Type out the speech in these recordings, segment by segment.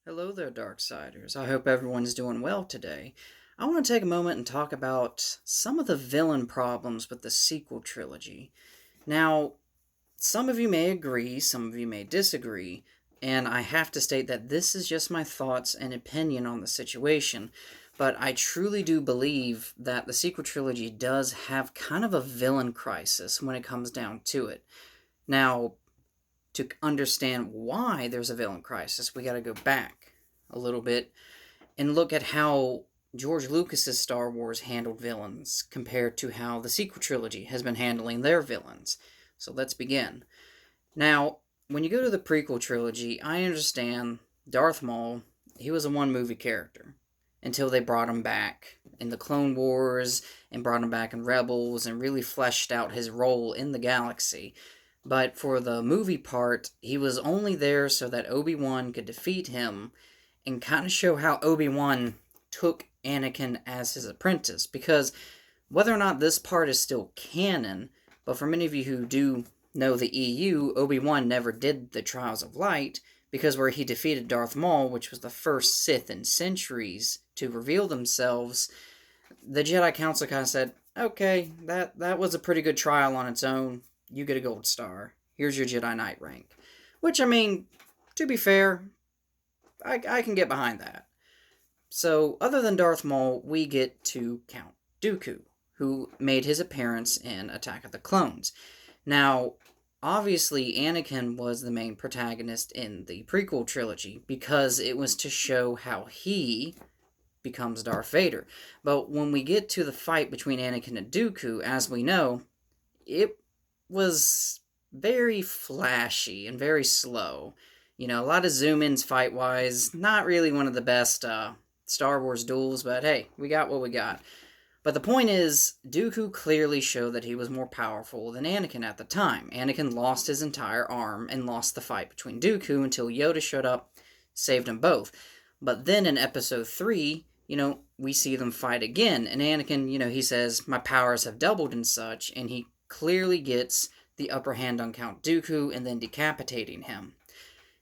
Hello there, Darksiders. I hope everyone's doing well today. I want to take a moment and talk about some of the villain problems with the sequel trilogy. Now, some of you may agree, some of you may disagree, and I have to state that this is just my thoughts and opinion on the situation. But I truly do believe that the sequel trilogy does have kind of a villain crisis when it comes down to it. Now, to understand why there's a villain crisis, we got to go back a little bit and look at how George Lucas's Star Wars handled villains compared to how the sequel trilogy has been handling their villains. So let's begin. Now, when you go to the prequel trilogy, I understand Darth Maul, he was a one movie character until they brought him back in the Clone Wars and brought him back in Rebels and really fleshed out his role in the galaxy. But for the movie part, he was only there so that Obi-Wan could defeat him and kind of show how Obi-Wan took Anakin as his apprentice. Because whether or not this part is still canon, but for many of you who do know the EU, Obi-Wan never did the Trials of Light, because where he defeated Darth Maul, which was the first Sith in centuries to reveal themselves, the Jedi Council kind of said, okay, that was a pretty good trial on its own. You get a gold star. Here's your Jedi Knight rank. Which, I mean, to be fair, I can get behind that. So, other than Darth Maul, we get to Count Dooku, who made his appearance in Attack of the Clones. Now, obviously, Anakin was the main protagonist in the prequel trilogy because it was to show how he becomes Darth Vader. But when we get to the fight between Anakin and Dooku, as we know, it was very flashy and very slow. You know, a lot of zoom ins fight wise. Not really one of the best Star Wars duels, but hey, we got what we got. But the point is, Dooku clearly showed that he was more powerful than Anakin at the time. Anakin lost his entire arm and lost the fight between Dooku until Yoda showed up, saved them both. But then in episode 3, we see them fight again. And Anakin, he says, my powers have doubled and such. And he clearly gets the upper hand on Count Dooku and then decapitating him.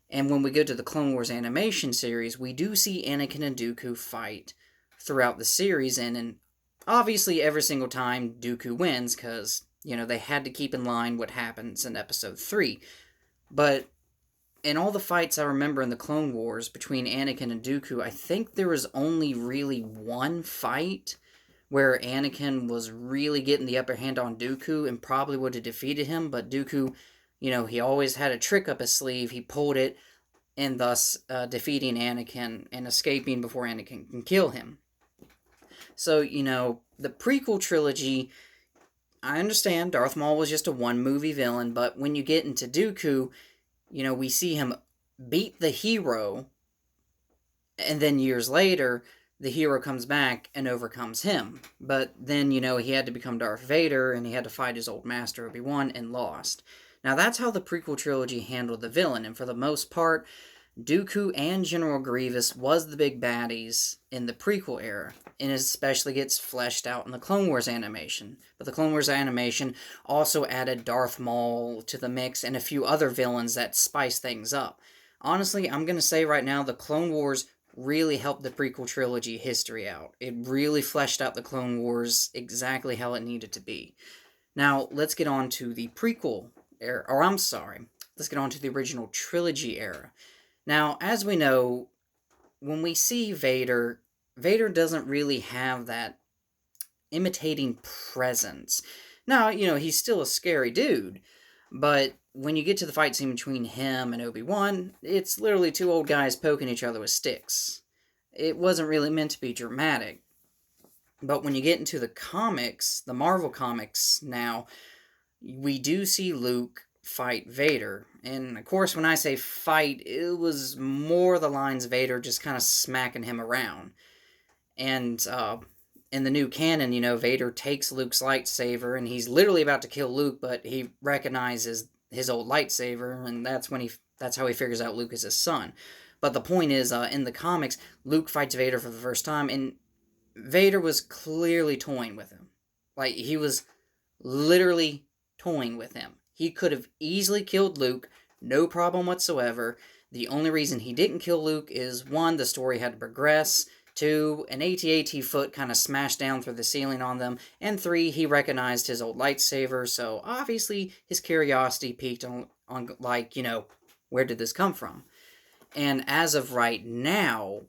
And when we go to the Clone Wars animation series, we do see Anakin and Dooku fight throughout the series. And obviously, every single time, Dooku wins because, they had to keep in line what happens in episode 3. But in all the fights I remember in the Clone Wars between Anakin and Dooku, I think there was only really one fight where Anakin was really getting the upper hand on Dooku and probably would have defeated him, but Dooku, he always had a trick up his sleeve. He pulled it, and thus defeating Anakin and escaping before Anakin can kill him. So, the prequel trilogy, I understand Darth Maul was just a one-movie villain, but when you get into Dooku, we see him beat the hero, and then years later, the hero comes back and overcomes him. But then, he had to become Darth Vader, and he had to fight his old master Obi-Wan, and lost. Now, that's how the prequel trilogy handled the villain, and for the most part, Dooku and General Grievous was the big baddies in the prequel era, and it especially gets fleshed out in the Clone Wars animation. But the Clone Wars animation also added Darth Maul to the mix and a few other villains that spice things up. Honestly, I'm going to say right now, the Clone Wars really helped the prequel trilogy history out. It really fleshed out the Clone Wars exactly how it needed to be. Now, let's get on to the prequel era, let's get on to the original trilogy era. Now, as we know, when we see Vader, Vader doesn't really have that imitating presence. Now, he's still a scary dude, but when you get to the fight scene between him and Obi-Wan, it's literally two old guys poking each other with sticks. It wasn't really meant to be dramatic. But when you get into the comics, the Marvel comics now, we do see Luke fight Vader. And of course, when I say fight, it was more the lines Vader just kind of smacking him around. And in the new canon, Vader takes Luke's lightsaber and he's literally about to kill Luke, but he recognizes his old lightsaber, and that's how he figures out Luke is his son. But the point is, in the comics, Luke fights Vader for the first time, and Vader was clearly toying with him. Like, he was literally toying with him. He could have easily killed Luke, no problem whatsoever. The only reason he didn't kill Luke is one, the story had to progress. Two, an AT-AT foot kind of smashed down through the ceiling on them. And three, he recognized his old lightsaber, so obviously his curiosity piqued on like, where did this come from? And as of right now,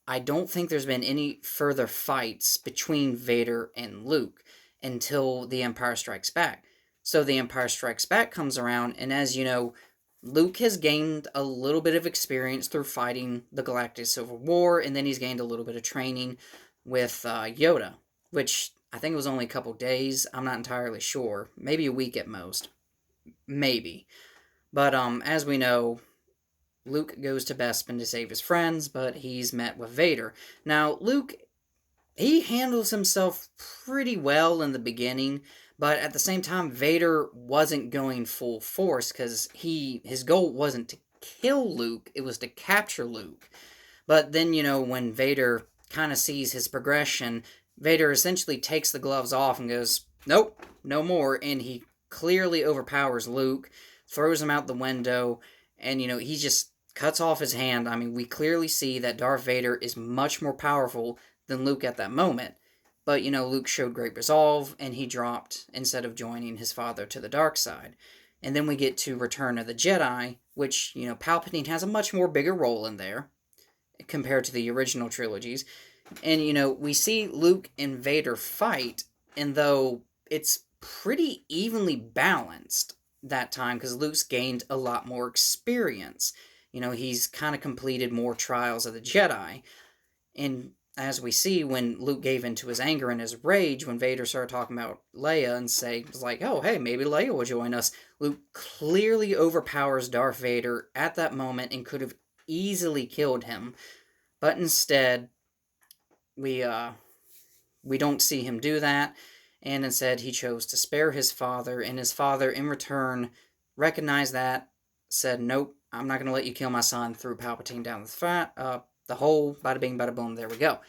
I don't think there's been any further fights between Vader and Luke until The Empire Strikes Back. So The Empire Strikes Back comes around, and as you know, Luke has gained a little bit of experience through fighting the Galactic Civil War, and then he's gained a little bit of training with Yoda, which I think it was only a couple days. I'm not entirely sure. Maybe a week at most. Maybe. But as we know, Luke goes to Bespin to save his friends, but he's met with Vader. Now, Luke, he handles himself pretty well in the beginning, but at the same time, Vader wasn't going full force because his goal wasn't to kill Luke, it was to capture Luke. But then, when Vader kind of sees his progression, Vader essentially takes the gloves off and goes, nope, no more, and he clearly overpowers Luke, throws him out the window, and, he just cuts off his hand. I mean, we clearly see that Darth Vader is much more powerful than Luke at that moment. But, Luke showed great resolve, and he dropped instead of joining his father to the dark side. And then we get to Return of the Jedi, which, Palpatine has a much more bigger role in there compared to the original trilogies. And, we see Luke and Vader fight, and though it's pretty evenly balanced that time, because Luke's gained a lot more experience. He's kind of completed more trials of the Jedi. And as we see, when Luke gave into his anger and his rage, when Vader started talking about Leia and was like, oh, hey, maybe Leia will join us, Luke clearly overpowers Darth Vader at that moment and could have easily killed him. But instead, we don't see him do that, and instead he chose to spare his father, and his father, in return, recognized that, said, nope, I'm not going to let you kill my son, threw Palpatine down the hole, bada bing, bada boom, there we go.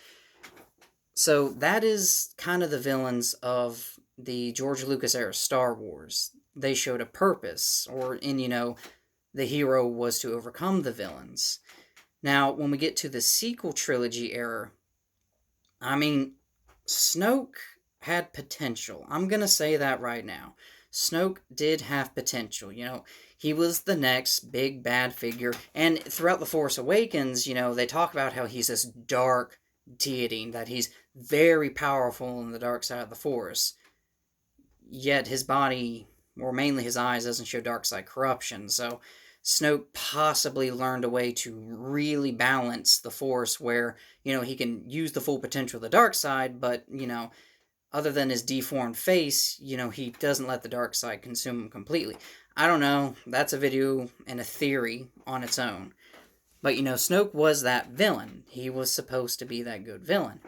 So that is kind of the villains of the George Lucas era Star Wars. They showed a purpose, the hero was to overcome the villains. Now, when we get to the sequel trilogy era, I mean, Snoke had potential. I'm going to say that right now. Snoke did have potential. He was the next big bad figure. And throughout The Force Awakens, they talk about how he's this dark deity, that he's very powerful in the dark side of the Force. Yet his body, or mainly his eyes, doesn't show dark side corruption. So Snoke possibly learned a way to really balance the Force where, he can use the full potential of the dark side, but, other than his deformed face, he doesn't let the dark side consume him completely. I don't know. That's a video and a theory on its own. But, Snoke was that villain. He was supposed to be that good villain.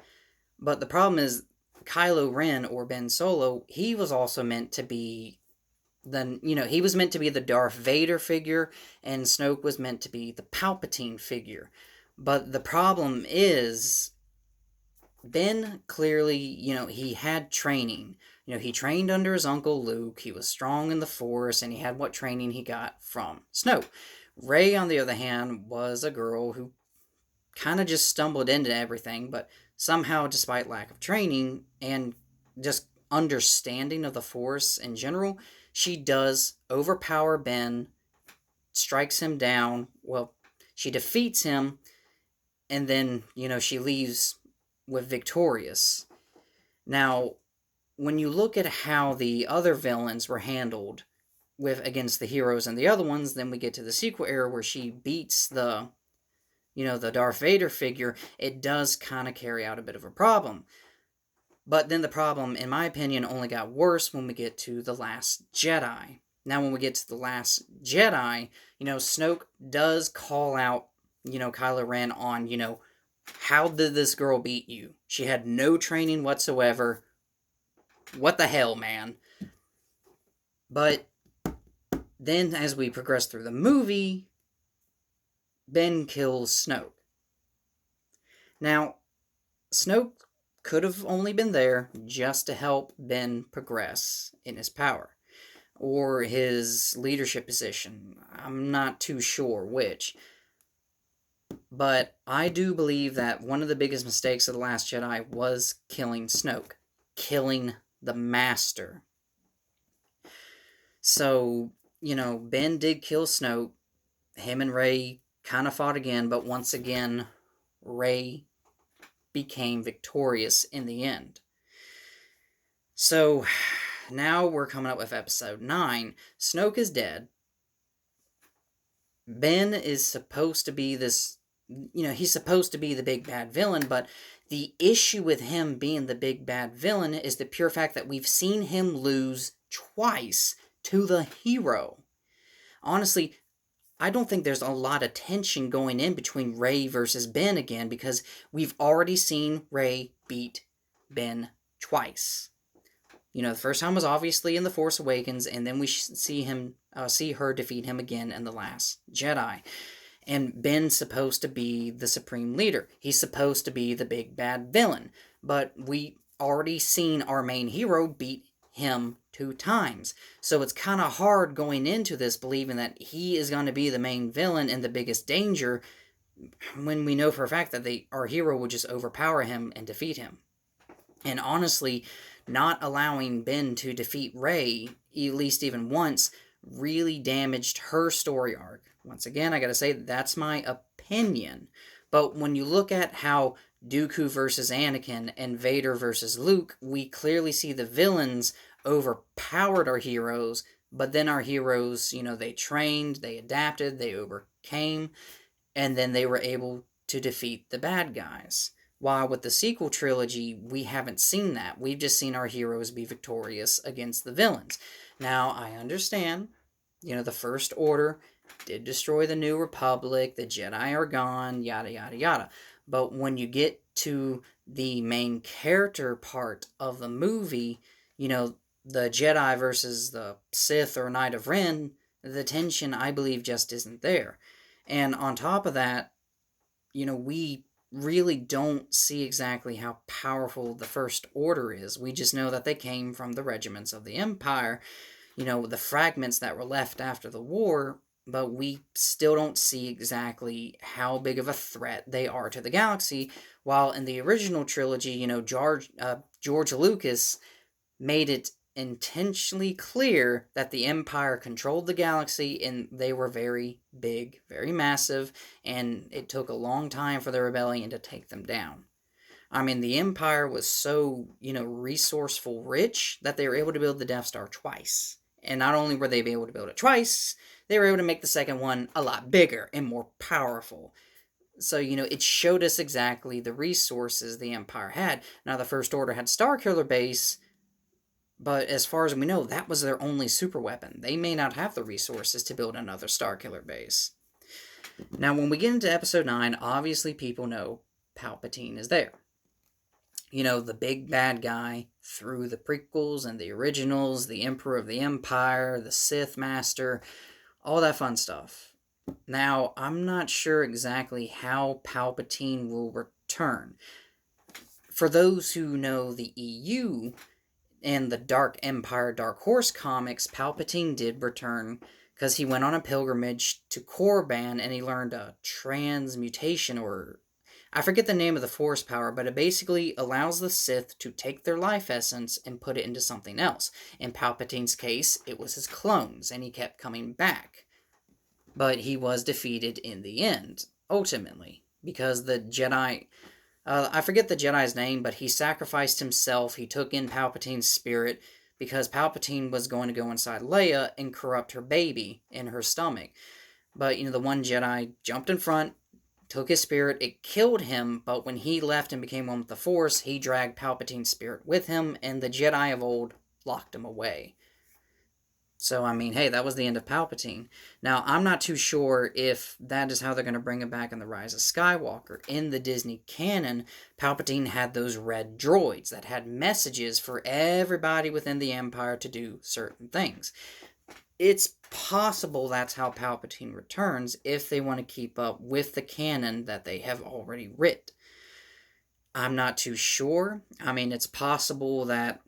But the problem is, Kylo Ren, or Ben Solo, he was also meant to be he was meant to be the Darth Vader figure, and Snoke was meant to be the Palpatine figure. But the problem is, Ben clearly, he had training. He trained under his uncle Luke, he was strong in the Force, and he had what training he got from Snoke. Rey, on the other hand, was a girl who kind of just stumbled into everything, but somehow, despite lack of training and just understanding of the Force in general, she does overpower Ben, strikes him down. Well, she defeats him, and then, she leaves with victorious. Now, when you look at how the other villains were handled against the heroes and the other ones, then we get to the sequel era where she beats the Darth Vader figure. It does kind of carry out a bit of a problem. But then the problem, in my opinion, only got worse when we get to The Last Jedi. Now, when we get to The Last Jedi, Snoke does call out, Kylo Ren on, how did this girl beat you? She had no training whatsoever. What the hell, man? But then, as we progress through the movie, Ben kills Snoke. Now, Snoke could have only been there just to help Ben progress in his power, or his leadership position. I'm not too sure which. But I do believe that one of the biggest mistakes of The Last Jedi was killing Snoke, killing the Master. So, Ben did kill Snoke. Him and Rey kind of fought again, but once again, Rey became victorious in the end. So, now we're coming up with episode 9. Snoke is dead. Ben is supposed to be this, he's supposed to be the big bad villain, but the issue with him being the big bad villain is the pure fact that we've seen him lose twice to the hero. Honestly, I don't think there's a lot of tension going in between Rey versus Ben again, because we've already seen Rey beat Ben twice. The first time was obviously in The Force Awakens, and then we see her defeat him again in The Last Jedi. And Ben's supposed to be the supreme leader. He's supposed to be the big bad villain. But we already seen our main hero beat him 2 times. So it's kind of hard going into this believing that he is going to be the main villain and the biggest danger, when we know for a fact that our hero would just overpower him and defeat him. And honestly, not allowing Ben to defeat Rey, at least even once, really damaged her story arc. Once again, I gotta say, that's my opinion. But when you look at how Dooku versus Anakin and Vader versus Luke, we clearly see the villains overpowered our heroes, but then our heroes, they trained, they adapted, they overcame, and then they were able to defeat the bad guys. While with the sequel trilogy, we haven't seen that. We've just seen our heroes be victorious against the villains. Now, I understand, the First Order did destroy the New Republic, the Jedi are gone, yada, yada, yada. But when you get to the main character part of the movie, the Jedi versus the Sith or Knight of Ren, the tension, I believe, just isn't there. And on top of that, we really don't see exactly how powerful the First Order is. We just know that they came from the regiments of the Empire, the fragments that were left after the war, but we still don't see exactly how big of a threat they are to the galaxy. While in the original trilogy, George Lucas made it intentionally clear that the Empire controlled the galaxy and they were very big, very massive, and it took a long time for the rebellion to take them down. I mean, the Empire was so, resourceful rich that they were able to build the Death Star twice. And not only were they able to build it twice, they were able to make the second one a lot bigger and more powerful. So, it showed us exactly the resources the Empire had. Now, the First Order had Starkiller Base, but as far as we know, that was their only super weapon. They may not have the resources to build another Starkiller Base. Now, when we get into Episode 9, obviously people know Palpatine is there. The big bad guy through the prequels and the originals, the Emperor of the Empire, the Sith Master, all that fun stuff. Now, I'm not sure exactly how Palpatine will return. For those who know the EU, in the Dark Empire Dark Horse comics, Palpatine did return because he went on a pilgrimage to Korriban and he learned a transmutation, or I forget the name of the force power, but it basically allows the Sith to take their life essence and put it into something else. In Palpatine's case, it was his clones, and he kept coming back. But he was defeated in the end, ultimately, because the Jedi... I forget the Jedi's name, but he sacrificed himself. He took in Palpatine's spirit because Palpatine was going to go inside Leia and corrupt her baby in her stomach. But, the one Jedi jumped in front, took his spirit, it killed him, but when he left and became one with the Force, he dragged Palpatine's spirit with him, and the Jedi of old locked him away. So, hey, that was the end of Palpatine. Now, I'm not too sure if that is how they're going to bring it back in The Rise of Skywalker. In the Disney canon, Palpatine had those red droids that had messages for everybody within the Empire to do certain things. It's possible that's how Palpatine returns if they want to keep up with the canon that they have already writ. I'm not too sure. It's possible that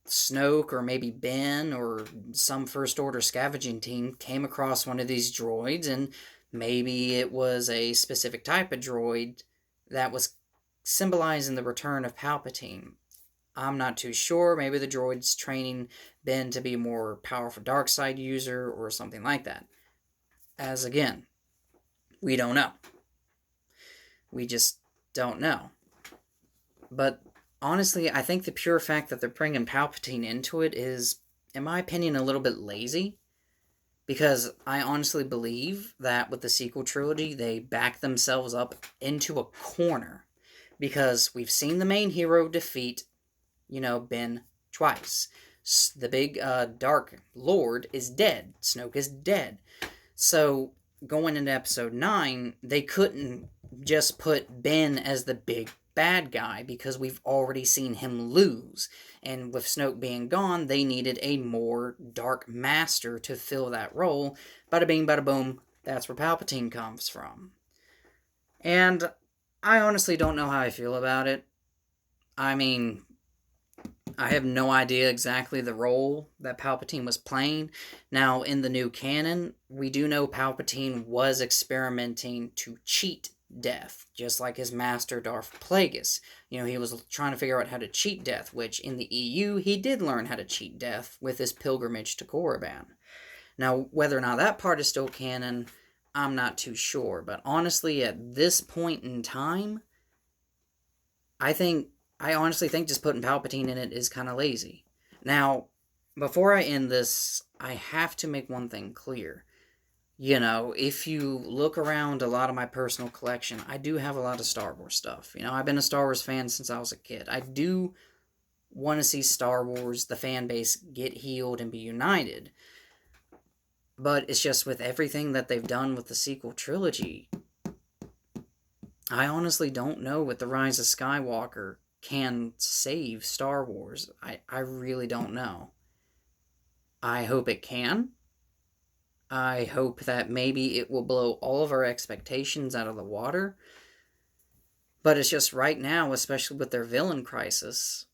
Snoke or maybe Ben or some First Order scavenging team came across one of these droids and Maybe it was a specific type of droid that was symbolizing the return of Palpatine. I'm not too sure. Maybe the droid's training Ben to be a more powerful dark side user or something like that. As again, we don't know. We just don't know. But honestly, I think the pure fact that they're bringing Palpatine into it is, in my opinion, a little bit lazy. Because I honestly believe that with the sequel trilogy, they back themselves up into a corner. Because we've seen the main hero defeat, Ben twice. The big Dark Lord is dead. Snoke is dead. So, going into episode 9, they couldn't just put Ben as the big bad guy because we've already seen him lose. And with Snoke being gone, they needed a more dark master to fill that role. Bada bing, bada boom, that's where Palpatine comes from. And I honestly don't know how I feel about it. I mean, I have no idea exactly the role that Palpatine was playing. Now, in the new canon, we do know Palpatine was experimenting to cheat death, just like his master Darth Plagueis. He was trying to figure out how to cheat death, which in the EU, he did learn how to cheat death with his pilgrimage to Korriban. Now, whether or not that part is still canon, I'm not too sure. But honestly, at this point in time, I honestly think just putting Palpatine in it is kind of lazy. Now, before I end this, I have to make one thing clear. If you look around a lot of my personal collection, I do have a lot of Star Wars stuff. I've been a Star Wars fan since I was a kid. I do want to see Star Wars, the fan base, get healed and be united. But it's just with everything that they've done with the sequel trilogy, I honestly don't know what The Rise of Skywalker can save Star Wars. I really don't know. I hope it can. I hope that maybe it will blow all of our expectations out of the water. But it's just right now, especially with their villain crisis,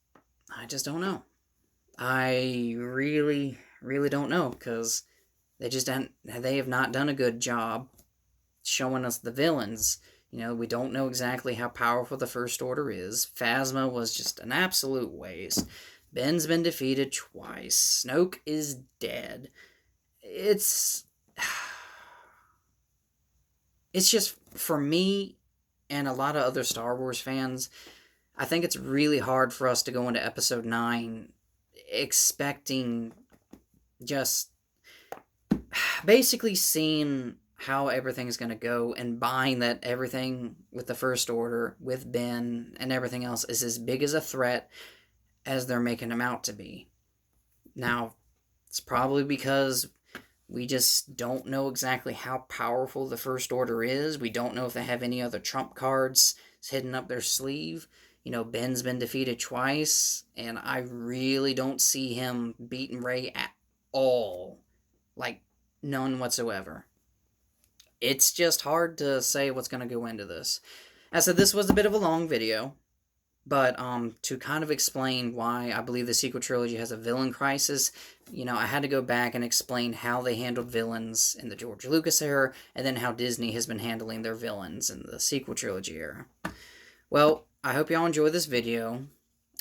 I just don't know. I really, really don't know, because they have not done a good job showing us the villains. We don't know exactly how powerful the First Order is. Phasma was just an absolute waste. Ben's been defeated twice. Snoke is dead. It's just, for me and a lot of other Star Wars fans, I think it's really hard for us to go into Episode 9 expecting just basically seeing how everything's going to go and buying that everything with the First Order, with Ben, and everything else is as big as a threat as they're making him out to be. Now, it's probably because we just don't know exactly how powerful the First Order is. We don't know if they have any other trump cards hidden up their sleeve. Ben's been defeated twice, and I really don't see him beating Rey at all. Like, none whatsoever. It's just hard to say what's going to go into this. As I said, this was a bit of a long video, but to kind of explain why I believe the sequel trilogy has a villain crisis, I had to go back and explain how they handled villains in the George Lucas era, and then how Disney has been handling their villains in the sequel trilogy era. Well, I hope y'all enjoy this video.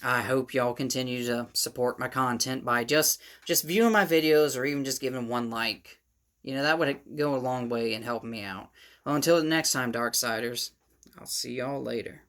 I hope y'all continue to support my content by just viewing my videos, or even just giving one like. That would go a long way in helping me out. Well, until the next time, Darksiders, I'll see y'all later.